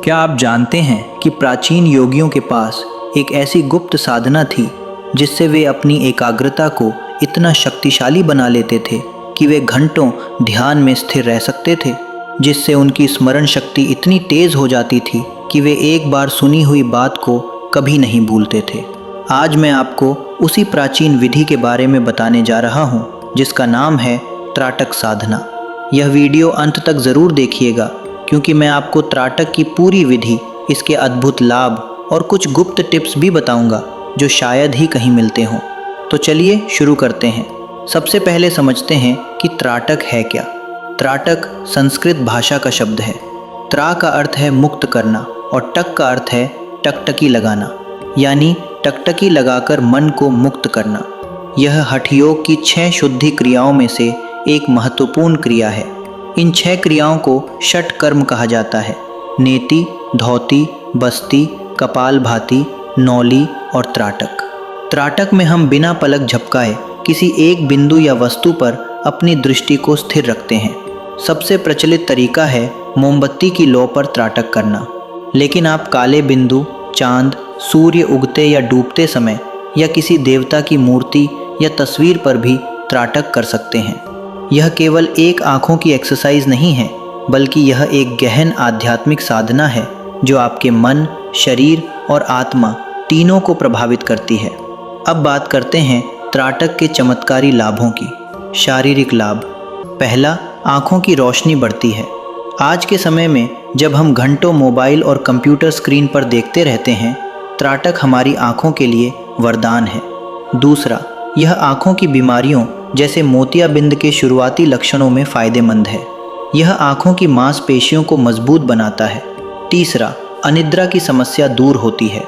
क्या आप जानते हैं कि प्राचीन योगियों के पास एक ऐसी गुप्त साधना थी जिससे वे अपनी एकाग्रता को इतना शक्तिशाली बना लेते थे कि वे घंटों ध्यान में स्थिर रह सकते थे, जिससे उनकी स्मरण शक्ति इतनी तेज हो जाती थी कि वे एक बार सुनी हुई बात को कभी नहीं भूलते थे। आज मैं आपको उसी प्राचीन विधि के बारे में बताने जा रहा हूँ जिसका नाम है त्राटक साधना। यह वीडियो अंत तक ज़रूर देखिएगा क्योंकि मैं आपको त्राटक की पूरी विधि, इसके अद्भुत लाभ और कुछ गुप्त टिप्स भी बताऊंगा जो शायद ही कहीं मिलते हों। तो चलिए शुरू करते हैं। सबसे पहले समझते हैं कि त्राटक है क्या। त्राटक संस्कृत भाषा का शब्द है। त्रा का अर्थ है मुक्त करना और टक का अर्थ है टकटकी लगाना, यानी टकटकी लगाकर मन को मुक्त करना। यह हठ योग की 6 शुद्धि क्रियाओं में से एक महत्वपूर्ण क्रिया है। इन 6 क्रियाओं को षट कर्म कहा जाता है: नेति, धौति, बस्ती, कपालभाति, नौली और त्राटक। त्राटक में हम बिना पलक झपकाए किसी एक बिंदु या वस्तु पर अपनी दृष्टि को स्थिर रखते हैं। सबसे प्रचलित तरीका है मोमबत्ती की लौ पर त्राटक करना, लेकिन आप काले बिंदु, चांद, सूर्य उगते या डूबते समय या किसी देवता की मूर्ति या तस्वीर पर भी त्राटक कर सकते हैं। यह केवल एक आँखों की एक्सरसाइज नहीं है, बल्कि यह एक गहन आध्यात्मिक साधना है जो आपके मन, शरीर और आत्मा तीनों को प्रभावित करती है। अब बात करते हैं त्राटक के चमत्कारी लाभों की। शारीरिक लाभ। पहला, आँखों की रोशनी बढ़ती है। आज के समय में जब हम घंटों मोबाइल और कंप्यूटर स्क्रीन पर देखते रहते हैं, त्राटक हमारी आँखों के लिए वरदान है। दूसरा, यह आँखों की बीमारियों जैसे मोतियाबिंद के शुरुआती लक्षणों में फ़ायदेमंद है। यह आँखों की मांसपेशियों को मजबूत बनाता है। तीसरा, अनिद्रा की समस्या दूर होती है।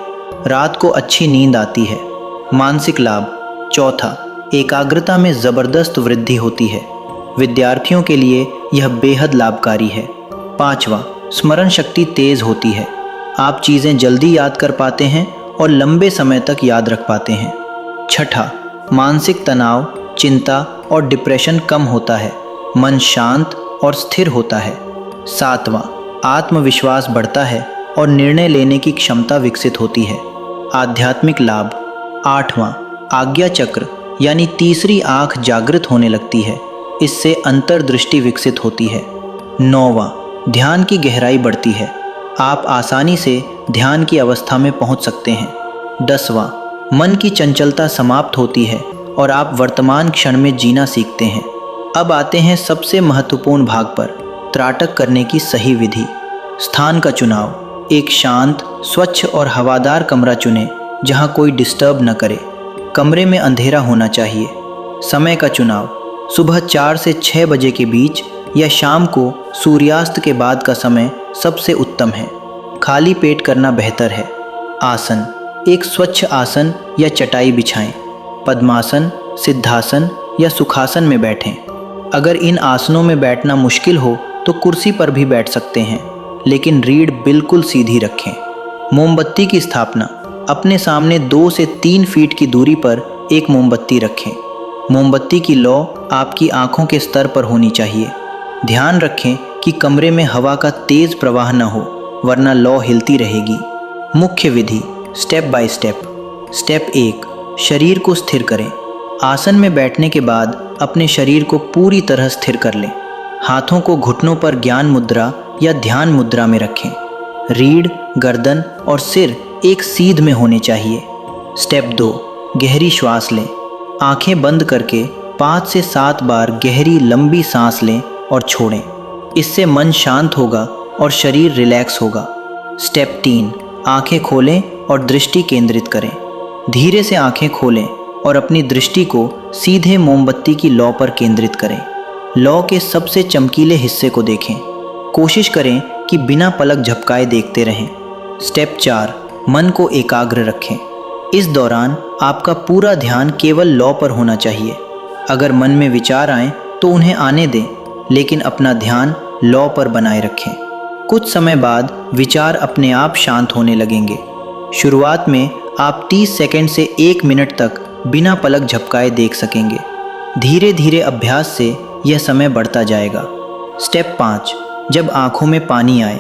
रात को अच्छी नींद आती है। मानसिक लाभ। चौथा, एकाग्रता में ज़बरदस्त वृद्धि होती है। विद्यार्थियों के लिए यह बेहद लाभकारी है। पाँचवा, स्मरण शक्ति तेज़ होती है। आप चीज़ें जल्दी याद कर पाते हैं और लंबे समय तक याद रख पाते हैं। छठा, मानसिक तनाव, चिंता और डिप्रेशन कम होता है। मन शांत और स्थिर होता है। सातवां, आत्मविश्वास बढ़ता है और निर्णय लेने की क्षमता विकसित होती है। आध्यात्मिक लाभ। आठवां, आज्ञा चक्र यानी तीसरी आँख जागृत होने लगती है। इससे अंतर्दृष्टि विकसित होती है। नौवां, ध्यान की गहराई बढ़ती है। आप आसानी से ध्यान की अवस्था में पहुंच सकते हैं। 10वां, मन की चंचलता समाप्त होती है और आप वर्तमान क्षण में जीना सीखते हैं। अब आते हैं सबसे महत्वपूर्ण भाग पर, त्राटक करने की सही विधि। स्थान का चुनाव। एक शांत, स्वच्छ और हवादार कमरा चुनें जहां कोई डिस्टर्ब न करे। कमरे में अंधेरा होना चाहिए। समय का चुनाव। सुबह 4 से 6 बजे के बीच या शाम को सूर्यास्त के बाद का समय सबसे उत्तम है। खाली पेट करना बेहतर है। आसन। एक स्वच्छ आसन या चटाई बिछाएं। पद्मासन, सिद्धासन या सुखासन में बैठें। अगर इन आसनों में बैठना मुश्किल हो तो कुर्सी पर भी बैठ सकते हैं, लेकिन रीढ़ बिल्कुल सीधी रखें। मोमबत्ती की स्थापना। अपने सामने 2 से 3 फीट की दूरी पर एक मोमबत्ती रखें। मोमबत्ती की लौ आपकी आँखों के स्तर पर होनी चाहिए। ध्यान रखें कि कमरे में हवा का तेज़ प्रवाह न हो, वरना लौ हिलती रहेगी। मुख्य विधि, स्टेप बाय स्टेप। स्टेप 1, शरीर को स्थिर करें। आसन में बैठने के बाद अपने शरीर को पूरी तरह स्थिर कर लें। हाथों को घुटनों पर ज्ञान मुद्रा या ध्यान मुद्रा में रखें। रीढ़, गर्दन और सिर एक सीध में होने चाहिए। स्टेप 2, गहरी श्वास लें। आंखें बंद करके 5 से 7 बार गहरी लंबी सांस लें और छोड़ें। इससे मन शांत होगा और शरीर रिलैक्स होगा। स्टेप 3, आंखें खोलें और दृष्टि केंद्रित करें। धीरे से आंखें खोलें और अपनी दृष्टि को सीधे मोमबत्ती की लौ पर केंद्रित करें। लौ के सबसे चमकीले हिस्से को देखें। कोशिश करें कि बिना पलक झपकाए देखते रहें। स्टेप 4, मन को एकाग्र रखें। इस दौरान आपका पूरा ध्यान केवल लौ पर होना चाहिए। अगर मन में विचार आएँ तो उन्हें आने दें, लेकिन अपना ध्यान लौ पर बनाए रखें। कुछ समय बाद विचार अपने आप शांत होने लगेंगे। शुरुआत में आप 30 सेकंड से 1 मिनट तक बिना पलक झपकाए देख सकेंगे। धीरे धीरे अभ्यास से यह समय बढ़ता जाएगा। स्टेप 5, जब आँखों में पानी आए।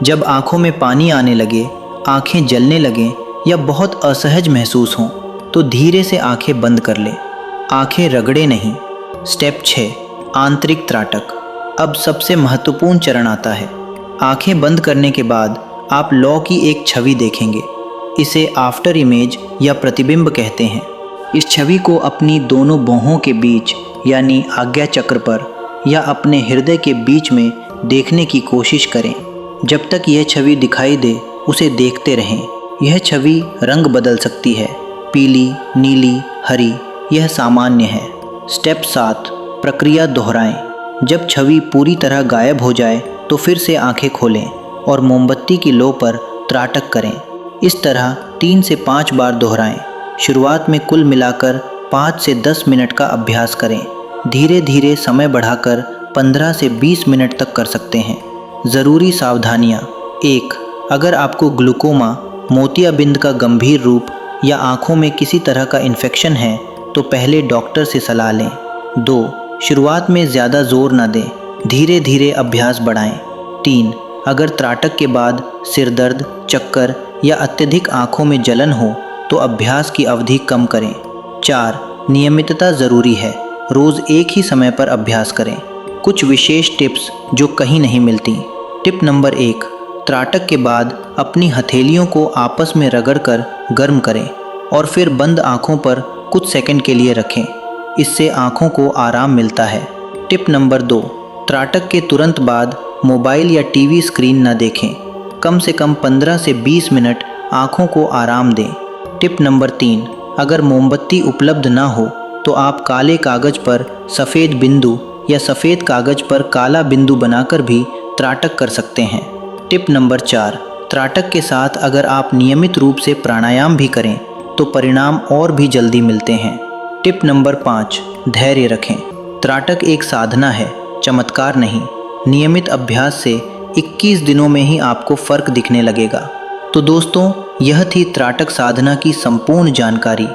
जब आँखों में पानी आने लगे, आँखें जलने लगें या बहुत असहज महसूस हों तो धीरे से आँखें बंद कर लें। आँखें रगड़े नहीं। स्टेप 6, आंतरिक त्राटक। अब सबसे महत्वपूर्ण चरण आता है। आँखें बंद करने के बाद आप लौ की एक छवि देखेंगे। इसे आफ्टर इमेज या प्रतिबिंब कहते हैं। इस छवि को अपनी दोनों बाहों के बीच यानी आज्ञा चक्र पर या अपने हृदय के बीच में देखने की कोशिश करें। जब तक यह छवि दिखाई दे उसे देखते रहें। यह छवि रंग बदल सकती है, पीली, नीली, हरी, यह सामान्य है। स्टेप 7, प्रक्रिया दोहराएं। जब छवि पूरी तरह गायब हो जाए तो फिर से आंखें खोलें और मोमबत्ती की लौ पर त्राटक करें। इस तरह 3 से 5 बार दोहराएं। शुरुआत में कुल मिलाकर 5 से 10 मिनट का अभ्यास करें। धीरे धीरे समय बढ़ाकर 15 से 20 मिनट तक कर सकते हैं। ज़रूरी सावधानियाँ। 1. अगर आपको ग्लूकोमा, मोतियाबिंद का गंभीर रूप या आँखों में किसी तरह का इन्फेक्शन है तो पहले डॉक्टर से सलाह लें। 2. शुरुआत में ज़्यादा जोर न दें, धीरे धीरे अभ्यास बढ़ाएं। 3. अगर त्राटक के बाद सिर दर्द, चक्कर या अत्यधिक आँखों में जलन हो तो अभ्यास की अवधि कम करें। 4. नियमितता ज़रूरी है, रोज़ एक ही समय पर अभ्यास करें। कुछ विशेष टिप्स जो कहीं नहीं मिलती। टिप नंबर 1, त्राटक के बाद अपनी हथेलियों को आपस में रगड़कर गर्म करें और फिर बंद आँखों पर कुछ सेकंड के लिए रखें। इससे आँखों को आराम मिलता है। टिप नंबर 2, त्राटक के तुरंत बाद मोबाइल या टीवी स्क्रीन न देखें। कम से कम 15 से 20 मिनट आँखों को आराम दें। टिप नंबर 3, अगर मोमबत्ती उपलब्ध ना हो तो आप काले कागज़ पर सफ़ेद बिंदु या सफ़ेद कागज़ पर काला बिंदु बनाकर भी त्राटक कर सकते हैं। टिप नंबर 4, त्राटक के साथ अगर आप नियमित रूप से प्राणायाम भी करें तो परिणाम और भी जल्दी मिलते हैं। टिप नंबर 5, धैर्य रखें। त्राटक एक साधना है, चमत्कार नहीं। नियमित अभ्यास से 21 दिनों में ही आपको फ़र्क दिखने लगेगा। तो दोस्तों, यह थी त्राटक साधना की संपूर्ण जानकारी।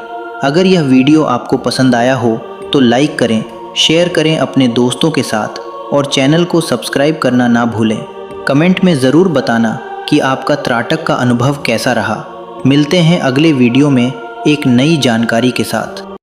अगर यह वीडियो आपको पसंद आया हो तो लाइक करें, शेयर करें अपने दोस्तों के साथ और चैनल को सब्सक्राइब करना ना भूलें। कमेंट में ज़रूर बताना कि आपका त्राटक का अनुभव कैसा रहा। मिलते हैं अगले वीडियो में एक नई जानकारी के साथ।